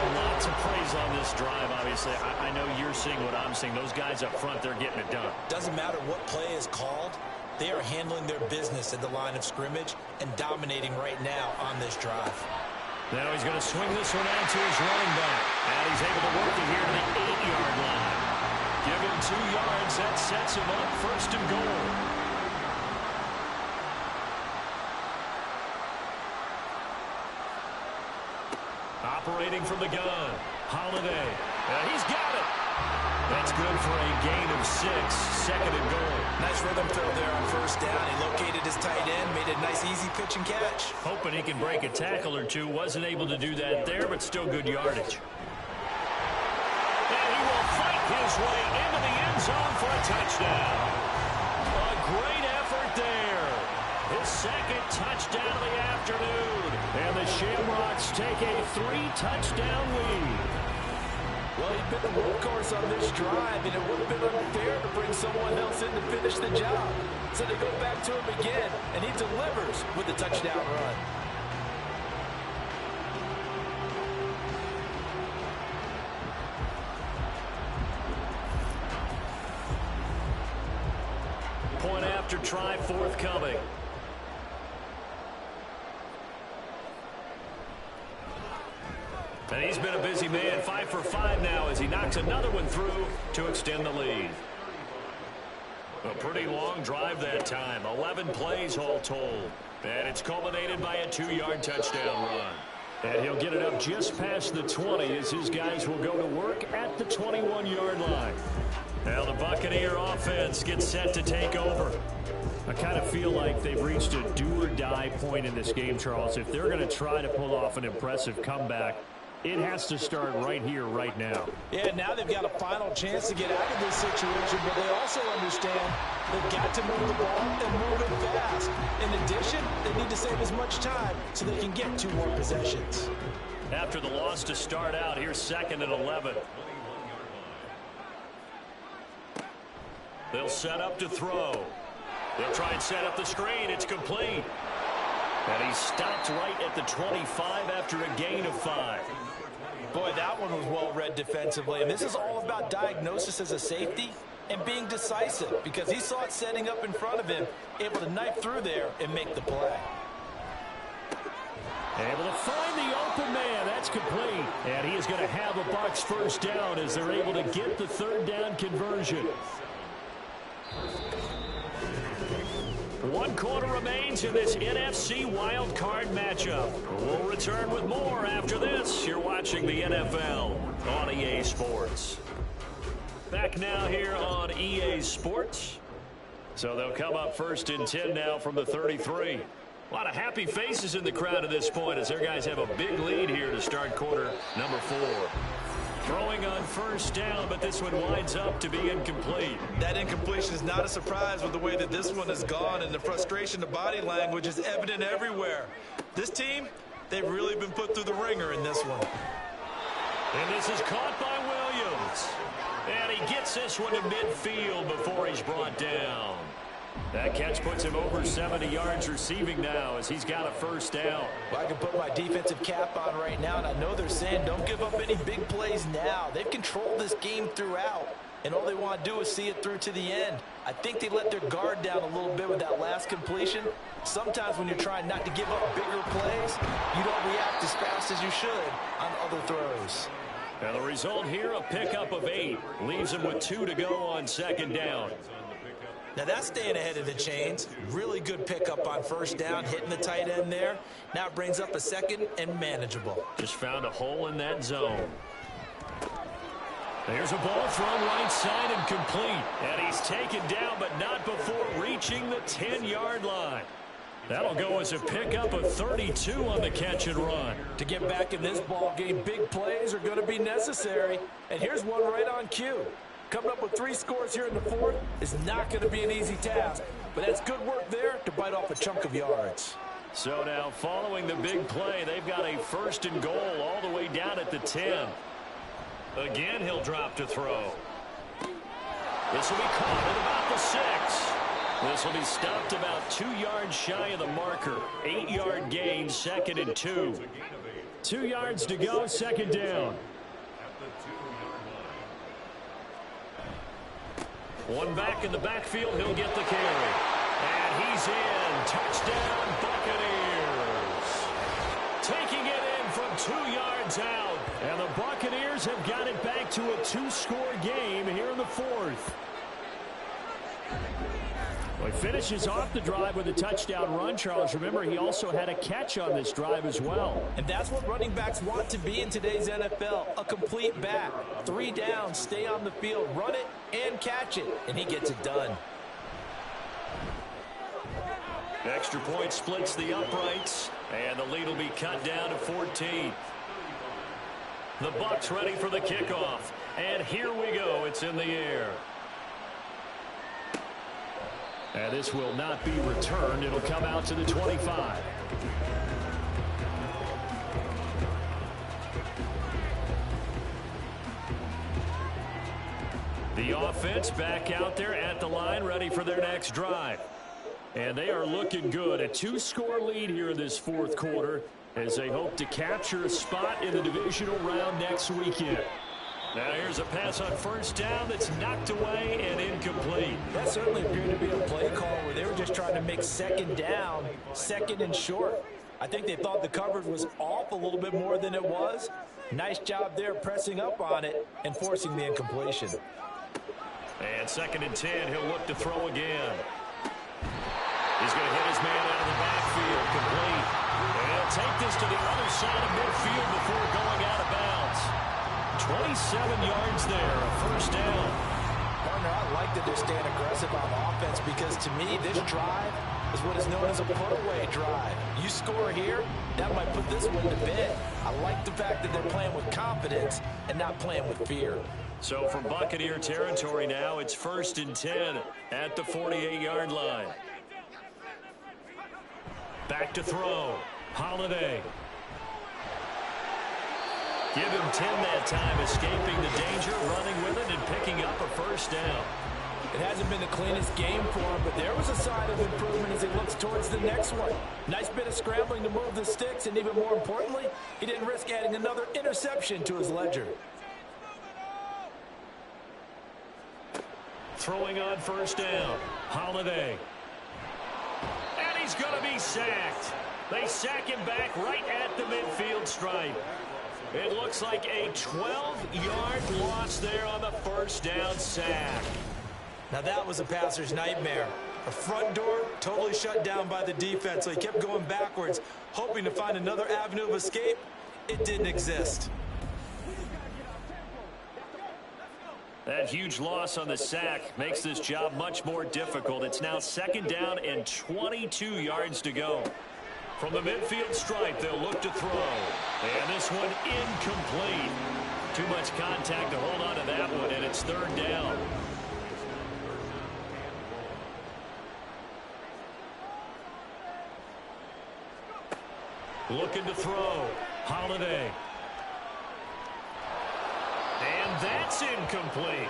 Lots of praise on this drive, obviously. I know you're seeing what I'm seeing. Those guys up front, they're getting it done. Doesn't matter what play is called. They are handling their business at the line of scrimmage and dominating right now on this drive. Now he's going to swing this one out to his running back. And he's able to work it here to the 8-yard line. Give him 2 yards. That sets him up 1st and goal. Operating from the gun, Holiday. And he's got it. That's good for a gain of 6, 2nd and goal. Nice rhythm fill there on first down. He located his tight end, made a nice easy pitch and catch. Hoping he can break a tackle or two. Wasn't able to do that there, but still good yardage. And he will fight his way into the end zone for a touchdown. A great effort there. His 2nd touchdown of the afternoon. And the Shamrocks take a 3-touchdown lead. Well, he's been the workhorse on this drive, and it would have been unfair to bring someone else in to finish the job. So they go back to him again, and he delivers with a touchdown run. Point after try forthcoming. And he's been a busy man, 5 for 5 now as he knocks another one through to extend the lead. A pretty long drive that time, 11 plays all told. And it's culminated by a 2-yard touchdown run. And he'll get it up just past the 20 as his guys will go to work at the 21-yard line. Now the Buccaneer offense gets set to take over. I kind of feel like they've reached a do-or-die point in this game, Charles. If they're going to try to pull off an impressive comeback, it has to start right here, right now. Yeah, now they've got a final chance to get out of this situation, but they also understand they've got to move the ball and move it fast. In addition, they need to save as much time so they can get 2 more possessions. After the loss to start out, here's 2nd and 11. They'll set up to throw. They'll try and set up the screen. It's complete. And he stopped right at the 25 after a gain of 5. Boy, that one was well read defensively. And this is all about diagnosis as a safety and being decisive, because he saw it setting up in front of him, able to knife through there and make the play. Able to find the open man. That's complete. And he is going to have a Bucs first down as they're able to get the third down conversion. 1 quarter remains in this NFC Wildcard matchup. We'll return with more after this. You're watching the NFL on EA Sports. Back now here on EA Sports. So they'll come up first and 10 now from the 33. A lot of happy faces in the crowd at this point as their guys have a big lead here to start quarter number 4. Throwing on first down, but this one winds up to be incomplete. That incompletion is not a surprise with the way that this one has gone, and the frustration, the body language is evident everywhere. This team, they've really been put through the ringer in this one. And this is caught by Williams. And he gets this one to midfield before he's brought down. That catch puts him over 70 yards receiving now as he's got a first down. Well, I can put my defensive cap on right now, and I know they're saying don't give up any big plays now. They've controlled this game throughout, and all they want to do is see it through to the end. I think they let their guard down a little bit with that last completion. Sometimes when you're trying not to give up bigger plays, you don't react as fast as you should on other throws. Now the result here, a pickup of 8. Leaves him with 2 to go on second down. Now that's staying ahead of the chains. Really good pickup on first down, hitting the tight end there. Now it brings up a second and manageable. Just found a hole in that zone. There's a ball thrown right side and complete. And he's taken down, but not before reaching the 10-yard line. That'll go as a pickup of 32 on the catch and run. To get back in this ball game, big plays are going to be necessary. And here's one right on cue. Coming up with 3 scores here in the 4th is not going to be an easy task. But that's good work there to bite off a chunk of yards. So now following the big play, they've got a first and goal all the way down at the 10. Again, he'll drop to throw. This will be caught at about the 6. This will be stopped about 2 yards shy of the marker. 8-yard gain, second and 2. 2 yards to go, second down. One back in the backfield, he'll get the carry. And he's in. Touchdown, Buccaneers. Taking it in from 2 yards out. And the Buccaneers have got it back to a 2-score game here in the 4th. Well, he finishes off the drive with a touchdown run, Charles. Remember, he also had a catch on this drive as well. And that's what running backs want to be in today's NFL, a complete back. 3 downs, stay on the field, run it, and catch it. And he gets it done. Extra point splits the uprights, and the lead will be cut down to 14. The Bucs ready for the kickoff. And here we go. It's in the air. And this will not be returned. It'll come out to the 25. The offense back out there at the line, ready for their next drive. And they are looking good. A 2-score lead here in this 4th quarter as they hope to capture a spot in the divisional round next weekend. Now here's a pass on first down that's knocked away and incomplete. That certainly appeared to be a play call where they were just trying to make second down, second and short. I think they thought the coverage was off a little bit more than it was. Nice job there pressing up on it and forcing the incompletion. And second and 10, he'll look to throw again. He's going to hit his man out of the backfield, complete. And he'll take this to the other side of midfield before going out of bounds. 27 yards there, a first down. Partner, I like that they're staying aggressive on offense because to me, this drive is what is known as a put-away drive. You score here, that might put this one to bed. I like the fact that they're playing with confidence and not playing with fear. So from Buccaneer territory now, it's first and 10 at the 48-yard line. Back to throw. Holiday. Give him 10 that time, escaping the danger, running with it, and picking up a first down. It hasn't been the cleanest game for him, but there was a sign of improvement as he looks towards the next one. Nice bit of scrambling to move the sticks, and even more importantly, he didn't risk adding another interception to his ledger. Throwing on first down. Holiday. And he's going to be sacked. They sack him back right at the midfield stripe. It looks like a 12-yard loss there on the first down sack. Now that was a passer's nightmare. The front door totally shut down by the defense, so he kept going backwards, hoping to find another avenue of escape. It didn't exist. That huge loss on the sack makes this job much more difficult. It's now second down and 22 yards to go. From the midfield stripe, they'll look to throw. And this one incomplete. Too much contact to hold on to that one, and it's third down. Looking to throw. Holiday. And that's incomplete.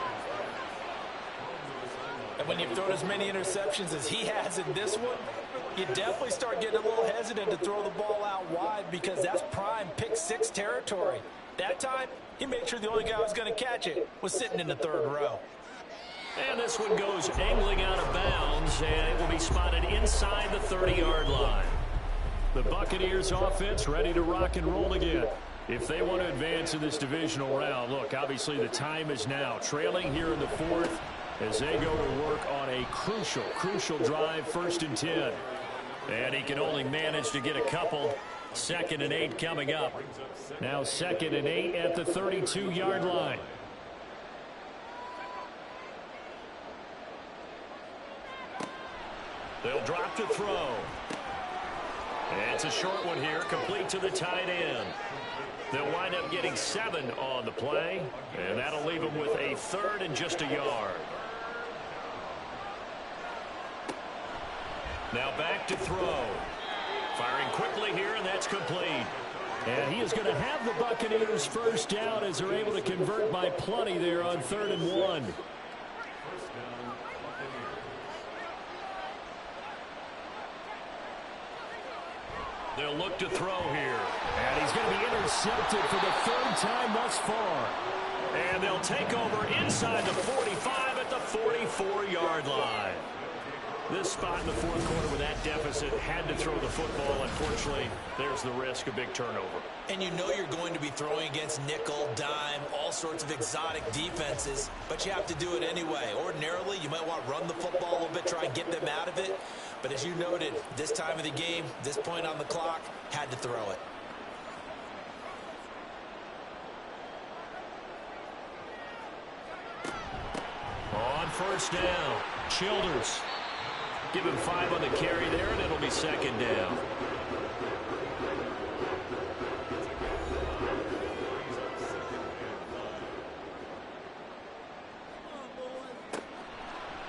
And when you've thrown as many interceptions as he has in this one, you definitely start getting a little hesitant to throw the ball out wide because that's prime pick six territory. That time, he made sure the only guy who was going to catch it was sitting in the third row. And this one goes angling out of bounds, and it will be spotted inside the 30-yard line. The Buccaneers offense ready to rock and roll again. If they want to advance in this divisional round, look, obviously the time is now. Trailing here in the fourth as they go to work on a crucial drive, 1st and 10. And he can only manage to get a couple. 2nd and 8 coming up. Now 2nd and 8 at the 32-yard line. They'll drop to throw. And it's a short one here, complete to the tight end. They'll wind up getting 7 on the play, and that'll leave them with a 3rd and just a yard. Now back to throw. Firing quickly here, and that's complete. And he is going to have the Buccaneers first down as they're able to convert by plenty there on 3rd and 1. They'll look to throw here. And he's going to be intercepted for the 3rd time thus far. And they'll take over inside the 45 at the 44-yard line. This spot in the 4th quarter with that deficit had to throw the football. Unfortunately, there's the risk of big turnover. And you know you're going to be throwing against nickel, dime, all sorts of exotic defenses, but you have to do it anyway. Ordinarily, you might want to run the football a little bit, try and get them out of it. But as you noted, this time of the game, this point on the clock, had to throw it. On 1st down, Childers. Give him 5 on the carry there, and it'll be 2nd down.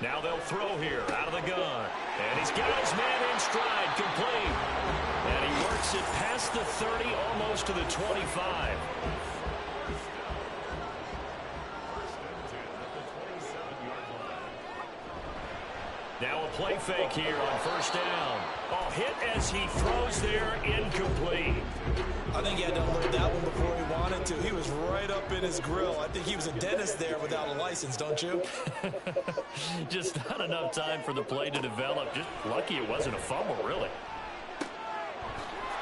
Now they'll throw here out of the gun. And he's got his man in stride, complete. And he works it past the 30, almost to the 25. Now a play fake here on 1st down. Oh, hit as he throws there, incomplete. I think he had to unload that one before he wanted to. He was right up in his grill. I think he was a dentist there without a license, don't you? Just not enough time for the play to develop. Just lucky it wasn't a fumble, really.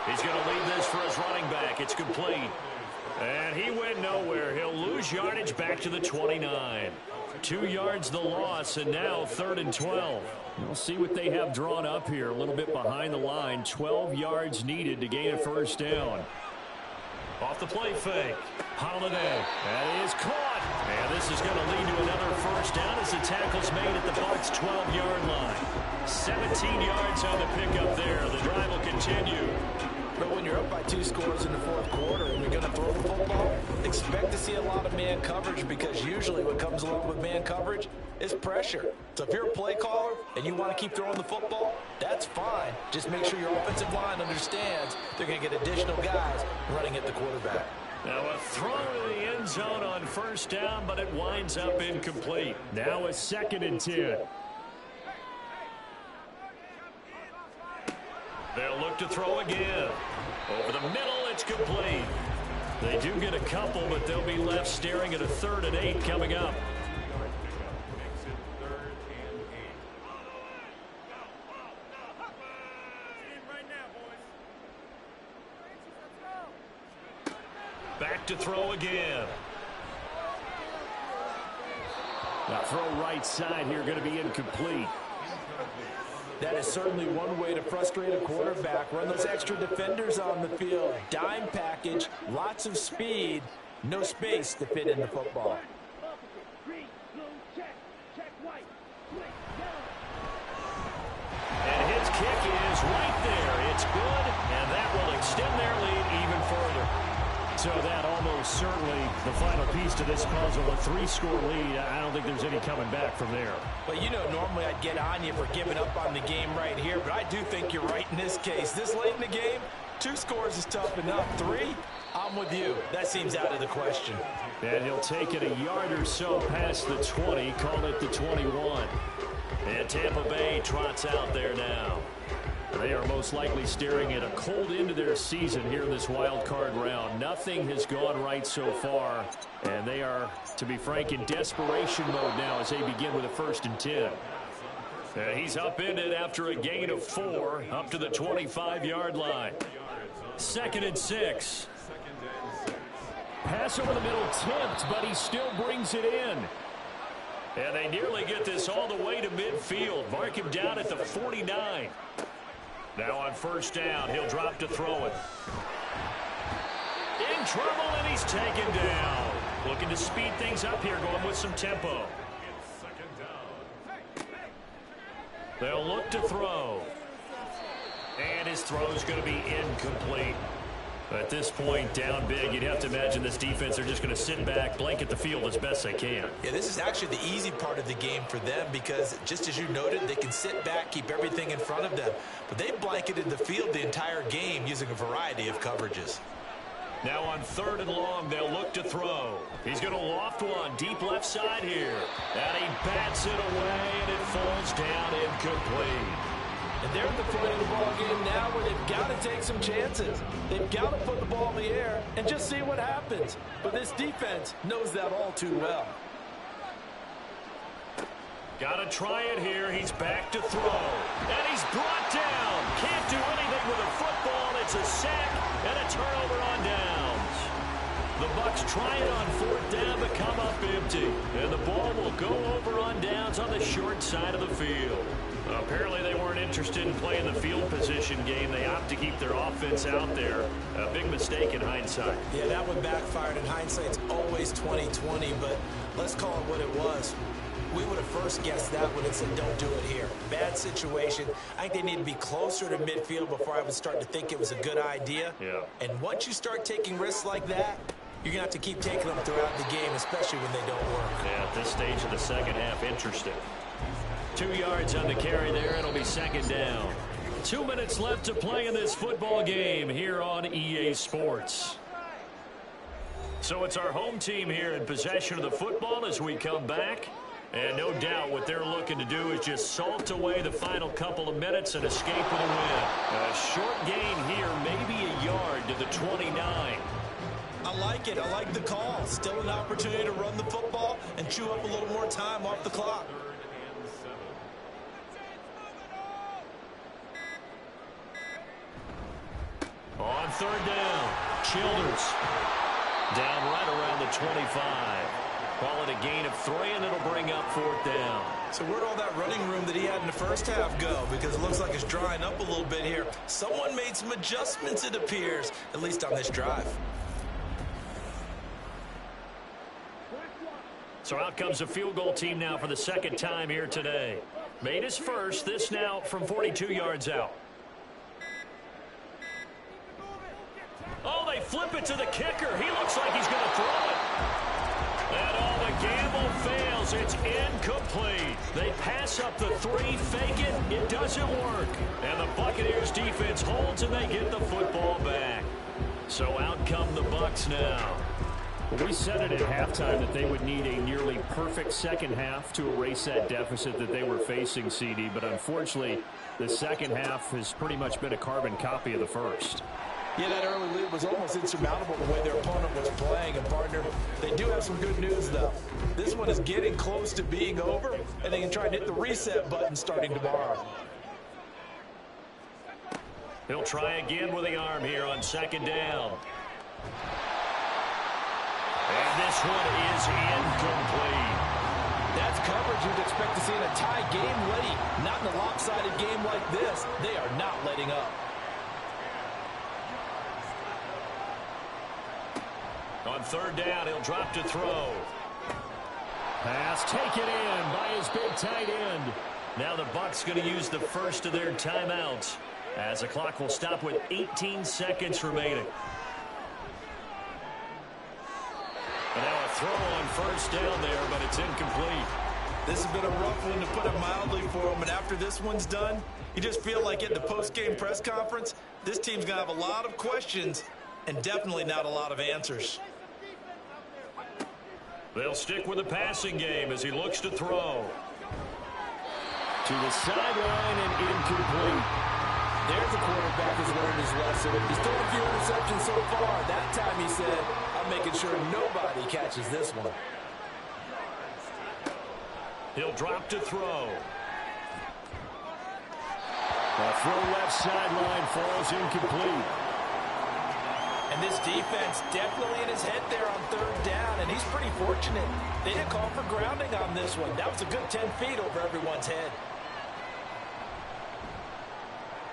He's going to lead this for his running back. It's complete. And he went nowhere. He'll lose yardage back to the 29. 2 yards the loss, and now 3rd and 12. We'll see what they have drawn up here. A little bit behind the line. 12 yards needed to gain a 1st down. Off the play fake. Holiday. That is caught. And this is going to lead to another 1st down as the tackle's made at the Bucs' 12-yard line. 17 yards on the pickup there. The drive will continue. But when you're up by 2 scores in the 4th quarter and you're going to throw the football, expect to see a lot of man coverage because usually what comes along with man coverage is pressure. So if you're a play caller and you want to keep throwing the football, that's fine. Just make sure your offensive line understands they're going to get additional guys running at the quarterback. Now a throw to the end zone on 1st down, but it winds up incomplete. Now a 2nd and 10. They'll look to throw again. Over the middle, it's complete. They do get a couple, but they'll be left staring at a 3rd and 8 coming up. back to throw again. Now throw right side here, going to be incomplete. That is certainly one way to frustrate a quarterback. Run those extra defenders on the field. Dime package, lots of speed, no space to fit in the football. And his kick is right there. It's good, and that will extend their lead even further. So that almost certainly the final piece to this puzzle, a 3-score lead. I don't think there's any coming back from there. Well, you know, normally I'd get on you for giving up on the game right here, but I do think you're right in this case. This late in the game, 2 scores is tough enough. 3, I'm with you. That seems out of the question. And he'll take it a yard or so past the 20, call it the 21. And Tampa Bay trots out there now. They are most likely staring at a cold end to their season here in this wild card round. Nothing has gone right so far, and they are, to be frank, in desperation mode now as they begin with a 1st and 10. He's upended after a gain of 4 up to the 25-yard line. 2nd and 6. Pass over the middle tipped, but he still brings it in. And they nearly get this all the way to midfield. Mark him down at the 49. Now on 1st down, he'll drop to throw it. In trouble, and he's taken down. Looking to speed things up here, going with some tempo. They'll look to throw. And his throw's going to be incomplete. At this point, down big, you'd have to imagine this defense are just going to sit back, blanket the field as best they can. Yeah, this is actually the easy part of the game for them because, just as you noted, they can sit back, keep everything in front of them. But they blanketed the field the entire game using a variety of coverages. Now on 3rd and long, they'll look to throw. He's going to loft one deep left side here. And he bats it away, and it falls down incomplete. And they're at the point of the ball game now where they've got to take some chances. They've got to put the ball in the air and just see what happens. But this defense knows that all too well. Got to try it here. He's back to throw. And he's brought down. Can't do anything with a football. It's a sack and a turnover on downs. The Bucs try it on 4th down but come up empty. And the ball will go over on downs on the short side of the field. Apparently they weren't interested in playing the field position game. They opt to keep their offense out there. A big mistake in hindsight. Yeah, that one backfired. In hindsight, it's always 20/20, but let's call it what it was. We would have first guessed that one and said, don't do it here. Bad situation. I think they need to be closer to midfield before I would start to think it was a good idea. Yeah. And once you start taking risks like that, you're going to have to keep taking them throughout the game, especially when they don't work. Yeah, at this stage of the second half, interesting. 2 yards on the carry there. It'll be 2nd down. 2 minutes left to play in this football game here on EA Sports. So it's our home team here in possession of the football as we come back. And no doubt what they're looking to do is just salt away the final couple of minutes and escape with a win. A short gain here, maybe a yard to the 29. I like it. I like the call. Still an opportunity to run the football and chew up a little more time off the clock. On 3rd down, Childers down right around the 25. Call it a gain of 3, and it'll bring up 4th down. So where'd all that running room that he had in the first half go? Because it looks like it's drying up a little bit here. Someone made some adjustments, it appears, at least on this drive. So out comes a field goal team now for the 2nd time here today. Made his first, this now from 42 yards out. Oh, they flip it to the kicker. He looks like he's going to throw it. And all the gamble fails. It's incomplete. They pass up the 3, fake it. It doesn't work. And the Buccaneers defense holds and they get the football back. So out come the Bucs now. Well, we said it at halftime that they would need a nearly perfect second half to erase that deficit that they were facing, CD. But unfortunately, the second half has pretty much been a carbon copy of the first. Yeah, that early lead was almost insurmountable the way their opponent was playing. And, partner, they do have some good news, though. This one is getting close to being over, and they can try and hit the reset button starting tomorrow. He'll try again with the arm here on 2nd down. And this one is incomplete. That's coverage you'd expect to see in a tie game late. Not in a lopsided game like this. They are not letting up. On third down, he'll drop to throw. Pass taken in by his big tight end. Now the Bucs going to use the first of their timeouts as the clock will stop with 18 seconds remaining. And now a throw on first down there, but it's incomplete. This has been a rough one, to put it mildly, for him. And after this one's done, you just feel like at the post-game press conference, this team's going to have a lot of questions and definitely not a lot of answers. They'll stick with the passing game as he looks to throw. To the sideline and incomplete. There's a quarterback who's learned his lesson. He's thrown a few interceptions so far. That time he said, I'm making sure nobody catches this one. He'll drop to throw. The throw left sideline falls incomplete. And this defense definitely in his head there on third down, and he's pretty fortunate. They didn't call for grounding on this one. That was a good 10 feet over everyone's head.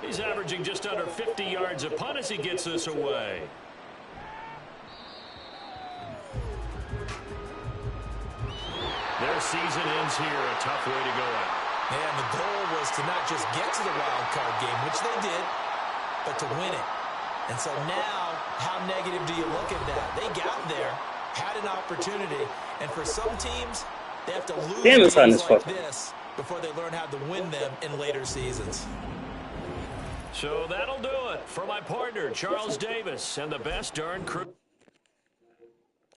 He's averaging just under 50 yards a punt as he gets this away. Their season ends here. A tough way to go out. And the goal was to not just get to the wild card game, which they did, but to win it. And so now, how negative do you look at that? They got there, had an opportunity, and for some teams, they have to lose games like this before they learn how to win them in later seasons. So that'll do it for my partner, Charles Davis, and the best darn crew.